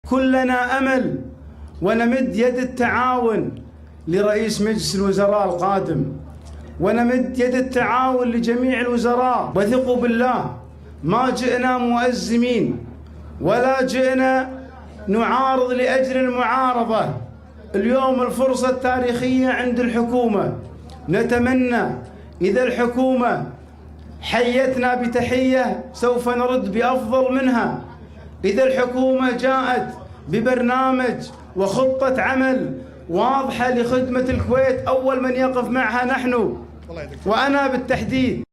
كلنا أمل، ونمد يد التعاون لرئيس مجلس الوزراء القادم، ونمد يد التعاون لجميع الوزراء. وثقوا بالله ما جئنا مؤزمين ولا جئنا نعارض لأجل المعارضة. اليوم الفرصة التاريخية عند الحكومة. نتمنى إذا الحكومة حيتنا بتحية سوف نرد بأفضل منها. إذا الحكومة جاءت ببرنامج وخطة عمل واضحة لخدمة الكويت، أول من يقف معها نحن وأنا بالتحديد.